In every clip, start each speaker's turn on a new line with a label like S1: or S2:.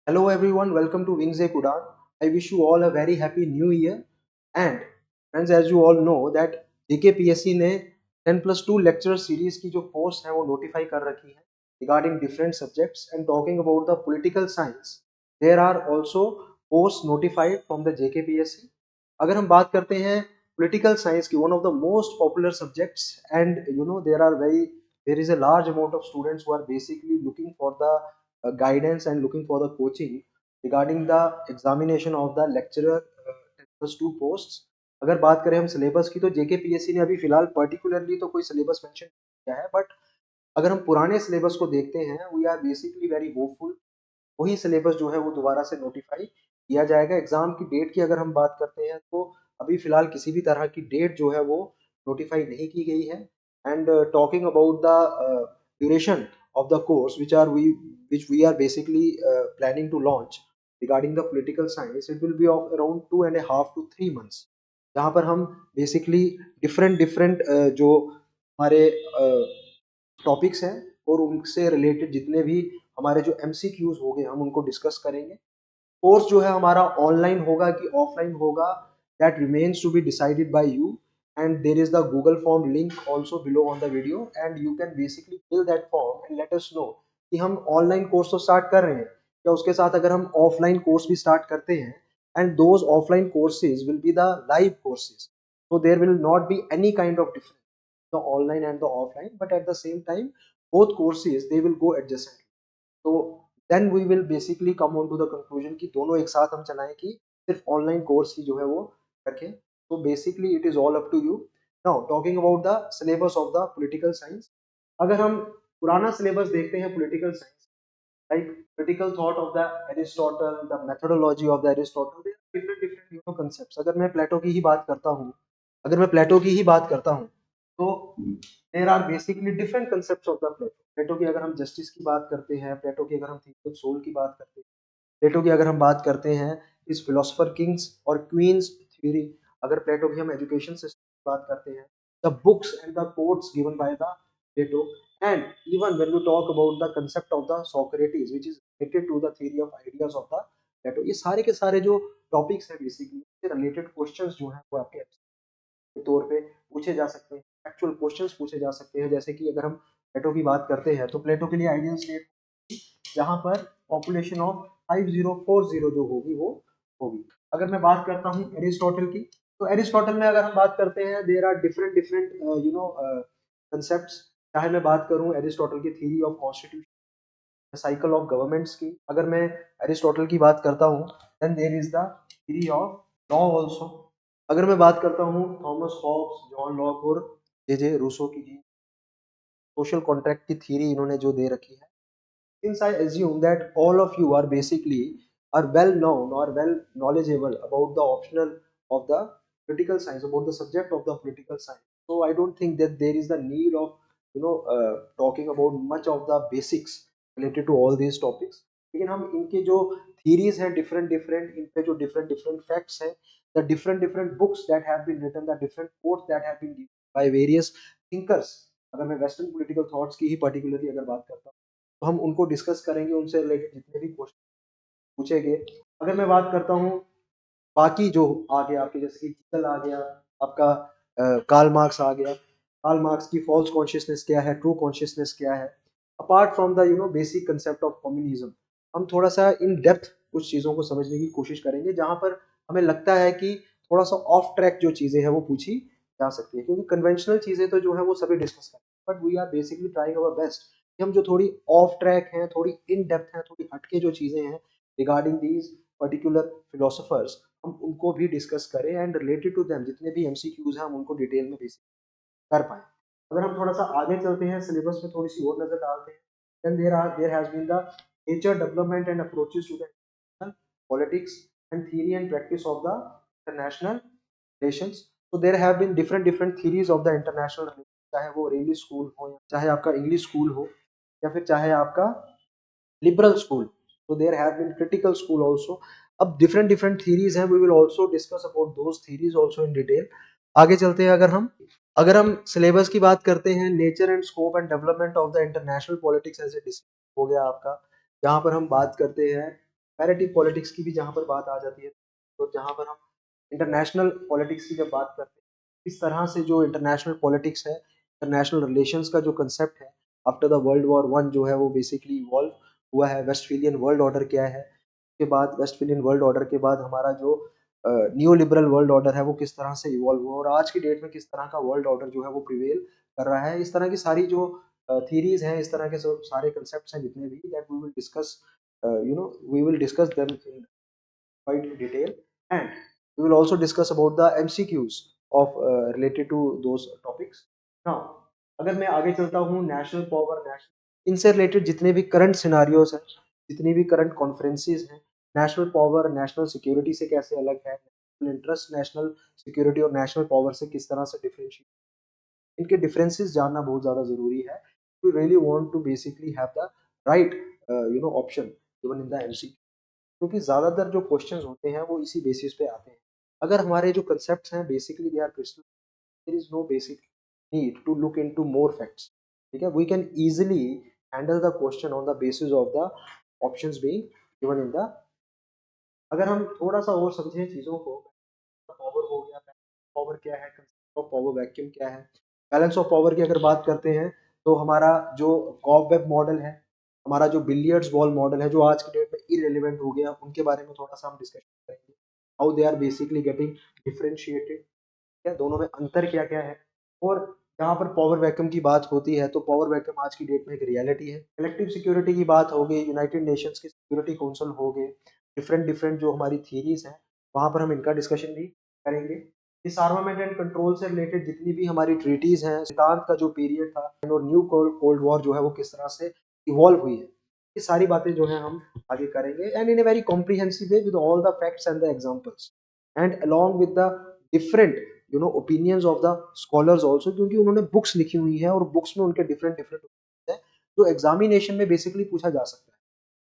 S1: Hello everyone, welcome to Wings Ek Udan. I wish you all a very happy new year. And friends, as you all know that JKPSC ने 10+2 lecture series की जो post है वो notify कर रखी है regarding different subjects and talking about the political science. There are also posts notified from the JKPSC. अगर हम बात करते हैं political science की one of the most popular subjects and there is a large amount of students who are basically looking for the guidance and looking for the coaching regarding the examination of the lecturer 10+2 posts. अगर बात करें हम syllabus की तो JKPSC ने अभी फिलहाल particularly तो कोई सिलेबस मेंशन किया है, बट अगर हम पुराने सिलेबस को देखते हैं we are basically very hopeful वही सिलेबस जो है वो दोबारा से नोटिफाई किया जाएगा। एग्जाम की डेट की अगर हम बात करते हैं तो अभी फिलहाल किसी भी तरह की डेट जो है वो नोटिफाई नहीं की गई है। And talking about the duration of the course which we are basically planning to launch regarding the political science, it will be of around 2.5 to 3 months, जहाँ पर हम बेसिकली डिफरेंट जो हमारे टॉपिक्स हैं और उनसे रिलेटेड जितने भी हमारे जो एमसीक्यूज हो गए हम उनको डिस्कस करेंगे। कोर्स जो है हमारा ऑनलाइन होगा कि ऑफलाइन होगा, that remains to be decided by you. And there is the Google form link also below on the video and you can basically fill that form and let us know कि हम online course तो start कर रहे हैं या उसके साथ अगर हम ऑफलाइन कोर्स भी स्टार्ट करते हैं, and those offline courses will be the live courses, so there will not be any kind of difference the online and the offline, but at the same time both courses they will go adjacent. तो then we will basically come on to the conclusion कि दोनों एक साथ हम चलाएं कि सिर्फ online course ही जो है वो रखें। तो basically it is all up to you. Now talking about the syllabus of the political science, अगर हम पुराना सिलेबस देखते हैं political science, like critical thought of the Aristotle, the methodology of the Aristotle, different different concepts. अगर मैं Plato की ही बात करता हूँ तो there are basically different concept of the Plato. Plato की अगर हम जस्टिस की बात करते हैं, प्लेटो की अगर हम थ्योरी ऑफ सोल की बात करते हैं, प्लेटो की अगर हम बात करते हैं इस फिलोसफर किंग्स और क्वींस थ्योरी, अगर प्लेटो की हम एजुकेशन सिस्टम की बात करते हैं, the books and the quotes given by the Plato, and even when we talk about the concept of the Socrates which is related to the theory of ideas of the Plato, ये सारे के सारे जो topics हैं basically related questions जो हैं वो आपके के तौर पे पूछे जा सकते हैं, एक्चुअल क्वेश्चंस पूछे जा सकते हैं। जैसे कि अगर हम प्लेटो की बात करते हैं तो प्लेटो के लिए आइडियल स्टेट जहां पर पॉपुलेशन ऑफ 5040 जो होगी वो होगी। अगर मैं बात करता हूँ एरिस्टोटल की, तो एरिस्टोटल में अगर हम बात करते हैं there are different different concept. चाहे मैं बात करूँ एरिस्टोटल की theory of constitution, cycle of governments की, अगर मैं एरिस्टोटल की बात करता हूँ then there is the theory of law also. अगर मैं बात करता हूँ थॉमस हॉब्स, जॉन लॉक और जे जे रूसो की जी सोशल कॉन्ट्रैक्ट की थ्योरी इन्होंने जो दे रखी है, since I assume that all of you are basically are well known or well knowledgeable about the optional of the political science, about the subject of the political science, so I don't think that there is the need of talking about much of the basics related to all these topics। लेकिन हम इनके जो theories हैं different different, इन पे जो different different facts हैं, the different different books that have been written, the different quotes that have been given by various thinkers, अगर मैं वेस्टर्न पॉलिटिकल थॉट्स की ही पर्टिकुलरली अगर बात करता हूँ तो हम उनको डिस्कस करेंगे, उनसे रिलेटेड जितने भी क्वेश्चन पूछेंगे। अगर मैं बात करता हूँ बाकी जो आ गया आपके, जैसे कि कीगल आ गया आपका, कार्ल मार्क्स आ गया, कार्ल मार्क्स की फॉल्स कॉन्शियसनेस क्या है, ट्रू कॉन्शियसनेस क्या है, apart from the basic concept of communism, हम थोड़ा सा इन डेप्थ कुछ चीज़ों को समझने की कोशिश करेंगे जहाँ पर हमें लगता है कि थोड़ा सा ऑफ ट्रैक जो चीज़ें हैं वो पूछी जा सकती है, क्योंकि कन्वेंशनल चीज़ें तो जो है वो सभी डिस्कस करें, but we are basically trying our best कि हम जो थोड़ी ऑफ ट्रैक हैं, थोड़ी इन डेप्थ हैं, थोड़ी हटके जो चीज़ें हैं रिगार्डिंग दीज पर्टिकुलर फिलोसोफर्स, हम उनको भी डिस्कस करें एंड रिलेटेड टू देम जितने भी एमसीक्यूज हैं हम उनको डिटेल में बेसिक कर पाएं। अगर हम थोड़ा सा आगे चलते हैं सिलेबस में थोड़ी सी और नजर डालते हैं, then there has been the nature development and approaches to the politics and theory and practice of the international relations. तो there have been different different theories of the international relation, चाहे वो रेली school हो, चाहे आपका English school हो, या फिर चाहे आपका liberal school, so there have been critical school also। अब different different theories हैं, we will also discuss about those theories also in detail। आगे चलते हैं, अगर हम सिलेबस की बात करते हैं, nature and scope and development of the international politics ऐसे हो गया आपका, जहां पर हम बात करते हैं कंपैरेटिव पॉलिटिक्स की भी जहाँ पर बात आ जाती है, तो जहाँ पर हम इंटरनेशनल पॉलिटिक्स की जब बात करते हैं, इस तरह से जो इंटरनेशनल पॉलिटिक्स है, इंटरनेशनल रिलेशंस का जो कंसेप्ट है after the world war one जो है वो बेसिकली इवॉल्व हुआ है। वेस्टफिलियन वर्ल्ड ऑर्डर क्या है, उसके बाद वेस्टफिलियन वर्ल्ड ऑर्डर के बाद हमारा जो न्यू लिबरल वर्ल्ड ऑर्डर है वो किस तरह से इवॉल्व हुआ, और आज की डेट में किस तरह का वर्ल्ड ऑर्डर जो है वो प्रिवेल कर रहा है। इस तरह की सारी जो थीरीज हैं, इस तरह के सारे कंसेप्ट हैं जितने भी, that we will discuss, we will discuss them in quite detail, and we will also discuss about the MCQs of related to those topics. Now अगर मैं आगे चलता हूँ, नेशनल पावर, नेशनल इनसे रिलेटेड जितने भी करंट सिनारियोज हैं, जितनी भी करंट कॉन्फ्रेंसेज हैं, नेशनल पावर नेशनल सिक्योरिटी से कैसे अलग है, नेशनल इंटरेस्ट नेशनल सिक्योरिटी और नेशनल पावर से किस तरह से डिफरेंशिएट, इनके डिफरेंसेस जानना बहुत ज़्यादा ज़रूरी है। We really want to basically have the right option even in the MCQ, क्योंकि ज़्यादातर जो क्वेश्चंस होते हैं वो इसी बेसिस पे आते हैं। अगर हमारे जो कंसेप्ट्स हैं basically they are crystal, there is no basic need to look into more facts, ठीक है, we can easily handle the question on the basis of the options being given in the. अगर हम थोड़ा सा और समझें चीज़ों को, पावर हो गया, पावर क्या है, कंसेप्ट ऑफ पावर वैक्यूम क्या है, बैलेंस ऑफ पावर की अगर बात करते हैं तो हमारा जो कॉबवेब मॉडल है, हमारा जो बिलियर्ड्स बॉल मॉडल है जो आज की डेट में इरेलीवेंट हो गया, उनके बारे में थोड़ा सा हम डिस्कशन करेंगे। How they are basically getting differentiated, क्या दोनों में अंतर क्या क्या है। और जहाँ पर पावर वैक्यूम की बात होती है तो पावर वैक्यूम आज की डेट में एक रियलिटी है। कलेक्टिव सिक्योरिटी की बात हो गई, यूनाइटेड नेशंस की सिक्योरिटी काउंसिल हो गए, डिफरेंट डिफरेंट जो हमारी थियरीज हैं वहाँ पर हम इनका डिस्कशन भी करेंगे। इस आर्मामेंट एंड कंट्रोल से रिलेटेड जितनी भी हमारी ट्रीटीज हैं, सिद्धांत का जो पीरियड था और न्यू कोल्ड वॉर जो है वो किस तरह से इवॉल्व हुई है, ये सारी बातें जो है हम आगे करेंगे, and in a very comprehensive way with all the facts and the examples and along with the different opinions of the scholars also, क्योंकि उन्होंने बुक्स लिखी हुई हैं और बुक्स में उनके डिफरेंट डिफरेंट हैं जो एग्जामिनेशन में बेसिकली पूछा जा सकता है।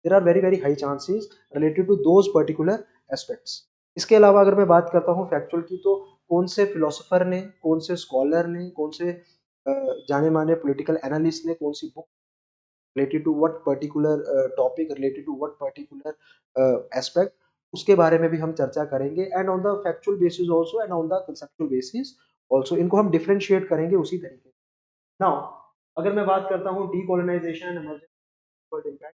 S1: There are very very high chances related to those particular aspects. इसके अलावा अगर मैं बात करता हूँ फैक्चुअल की, तो कौन से फिलोसोफर ने, कौन से स्कॉलर ने, कौन से जाने माने पॉलिटिकल एनालिस्ट ने कौन सी book related to what particular topic, related to what particular aspect, उसके बारे में भी हम चर्चा करेंगे, and on the factual basis also and on the conceptual basis also, इनको हम डिफरेंशिएट करेंगे उसी तरीके। नाउ अगर मैं बात करता हूँ डीकोलोनाइजेशन एंड इमर्जिंग इम्पैक्ट,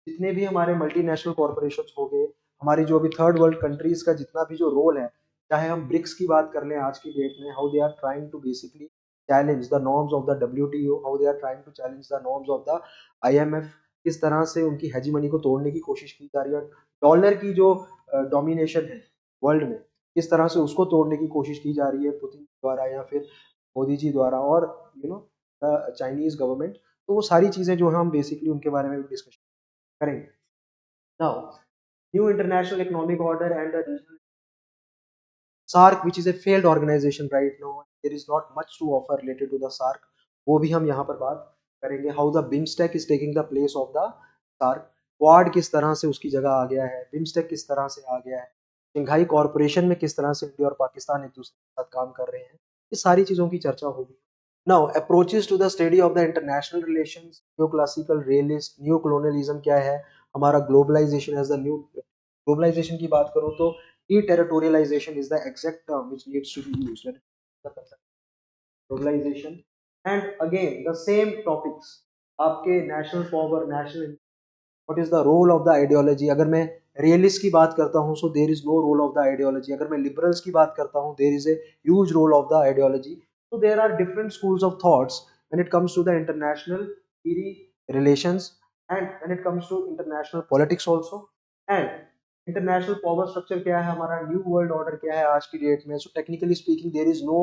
S1: जितने भी हमारे मल्टीनेशनल कॉर्पोरेशंस हो गए, हमारी जो अभी थर्ड वर्ल्ड कंट्रीज का जितना भी जो रोल है, चाहे हम ब्रिक्स की बात कर लें आज की डेट में, how they are trying to basically challenge the norms of the WTO, how they are trying to challenge the norms of the IMF, किस तरह से उनकी हेजीमनी को तोड़ने की कोशिश की जा रही है, डॉलर की जो डोमिनेशन है वर्ल्ड में, किस तरह से उसको तोड़ने की कोशिश की जा रही है पुतिन द्वारा या फिर मोदी जी द्वारा, और द चाइनीज गवर्नमेंट। तो वो सारी चीजें जो है हम बेसिकली उनके बारे में भी डिस्कशन करेंगे। Now new international economic order and the regional SAARC, which is a failed organization right now, there is not much to offer related to the SAARC, वो भी हम यहाँ पर बात करेंगे। How the BIMSTEC is taking the place of the SAARC, quad किस तरह से उसकी जगह आ गया है, बिम्स्टेक किस तरह से आ गया है, शंघाई कॉरपोरेशन में किस तरह से इंडिया और पाकिस्तान एक दूसरे के साथ काम कर रहे हैं, ये सारी चीज़ों की चर्चा होगी। Now approaches to the study of the international relations, new classical realist, new colonialism क्या है, हमारा globalization as the new, globalization की बात करूँ तो deterritorialization is the exact term which needs to be used when the concept of globalization, and again the same topics आपके national power, national, what is the role of the ideology, अगर मैं realist की बात करता हूँ so there is no role of the ideology, अगर मैं liberals की बात करता हूँ there is a huge role of the ideology, so there are different schools of thoughts when it comes to the international theory relations, and when it comes to international politics also, and international power structure क्या है, हमारा new world order क्या है आज की date में। So technically speaking there is no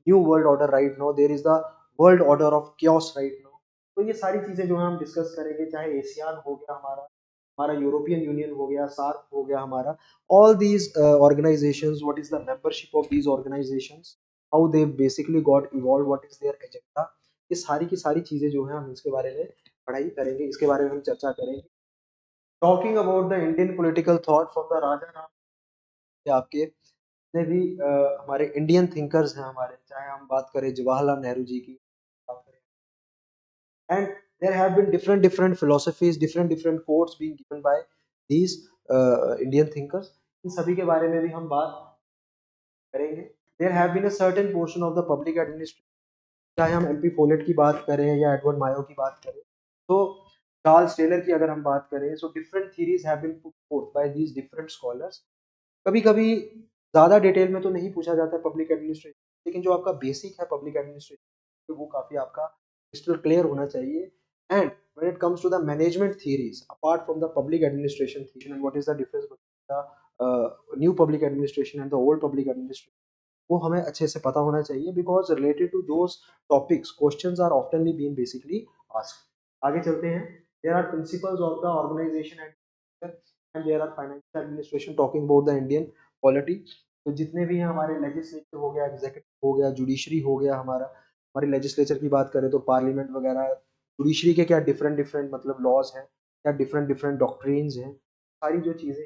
S1: new world order right now, there is the world order of chaos right now. तो ये सारी चीजें जो है हम डिस्कस करेंगे, चाहे एशियान हो गया हमारा, हमारा यूरोपियन यूनियन हो गया, सार्क हो गया हमारा, all these organisations, what is the membership of these organisations, how they basically got evolve, what is their agenda, ये सारी की सारी चीजें जो है हम इसके बारे में पढ़ाई करेंगे, इसके बारे में हम चर्चा करेंगे। Talking about the Indian political thought from the Raja Ram, आपके जितने भी हमारे इंडियन थिंकर्स हैं हमारे, चाहे हम बात करें जवाहरलाल नेहरू जी की बात करें, and there have been different philosophies, different quotes being given by these Indian thinkers, इन सभी के बारे में भी हम बात करेंगे। There have been a certain portion of the public administration, चाहे हम एमपी फोलेट की बात करें या एडवर्ड मायो की बात करें, तो चार्ल्स टेलर की अगर हम बात करें, so different theories have been put forth by these different scholars. कभी कभी ज़्यादा डिटेल में तो नहीं पूछा जाता है पब्लिक एडमिनिस्ट्रेशन, लेकिन जो आपका बेसिक है पब्लिक एडमिनिस्ट्रेशन, तो वो काफ़ी आपका क्रिस्टल क्लियर होना चाहिए। And when it comes to the management theories apart from the public administration theory, and what is the difference between the new public administration and the old public administration, वो हमें अच्छे से पता होना चाहिए, because related to those topics questions are oftenly been basically asked. आगे चलते हैं। There are principles of the organization and there are financial administration talking about the Indian polity. तो जितने भी हैं हमारे लेजिस्लेचर हो गया, एग्जीक्यूटिव हो गया, जुडिशरी हो गया, हमारी लेजिस्लेचर की बात करें तो पार्लियामेंट वगैरह, जुडिशरी के क्या डिफरेंट डिफरेंट मतलब लॉज हैं, क्या डिफरेंट डिफरेंट डॉक्ट्रिन्स हैं, सारी जो चीज़ें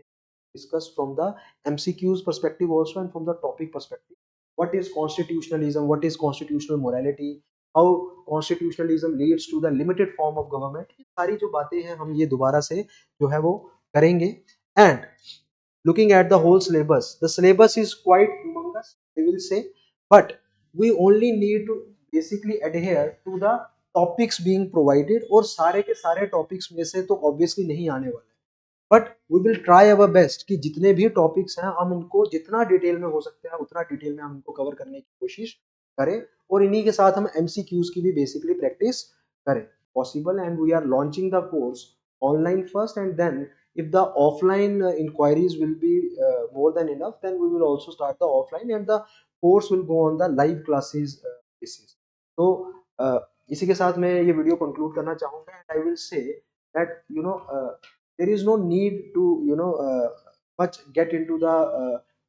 S1: discussed from the MCQs perspective also and from the topic perspective. What is constitutionalism? What is constitutional morality? How constitutionalism leads to the limited form of government? ये सारी जो बातें हैं हम ये दोबारा से जो है वो करेंगे। And looking at the whole syllabus, the syllabus is quite humongous, I will say, but we only need to basically adhere to the topics being provided, और सारे के सारे topics में से तो obviously नहीं आने वाले, but we will try our best कि जितने भी टॉपिक्स हैं हम इनको जितना डिटेल में हो सकते हैं उतना डिटेल में हम इनको कवर करने की कोशिश करें, और इन्हीं के साथ हम एमसीक्यूज की भी बेसिकली प्रैक्टिस करें possible. And we are launching the course online first, and then if the offline inquiries will be more than enough, then we will also start the offline and the course will go on the live classes basis. तो इसी के साथ मैं ये video conclude करना चाहूँगा, and I will say that there is no need to much get into the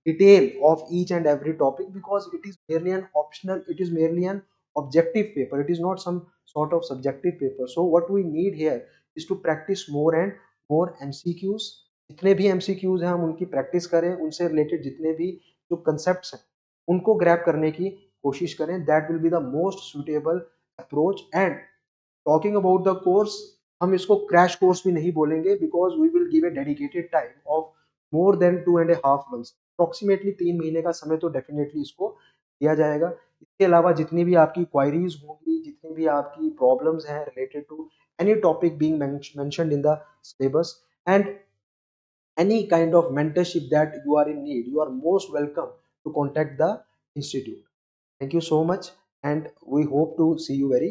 S1: detail of each and every topic, because it is merely an optional, it is merely an objective paper, it is not some sort of subjective paper. So what we need here is to practice more and more MCQs। जितने भी MCQs हैं हम उनकी practice करें, उनसे related जितने भी जो कंसेप्ट्स हैं उनको ग्रैब करने की कोशिश करें। That will be the most suitable approach. And talking about the course, हम इसको क्रैश कोर्स भी नहीं बोलेंगे, because we will give a dedicated time of more than 2.5 months, approximately 3 महीने का समय तो डेफिनेटली इसको दिया जाएगा। इसके अलावा जितनी भी आपकी क्वायरीज होंगी, जितनी भी आपकी प्रॉब्लम्स हैं related to any topic being mentioned in the syllabus, and any kind of mentorship that you are in need, you are most welcome to contact the institute. Thank you so much, and we hope to see you very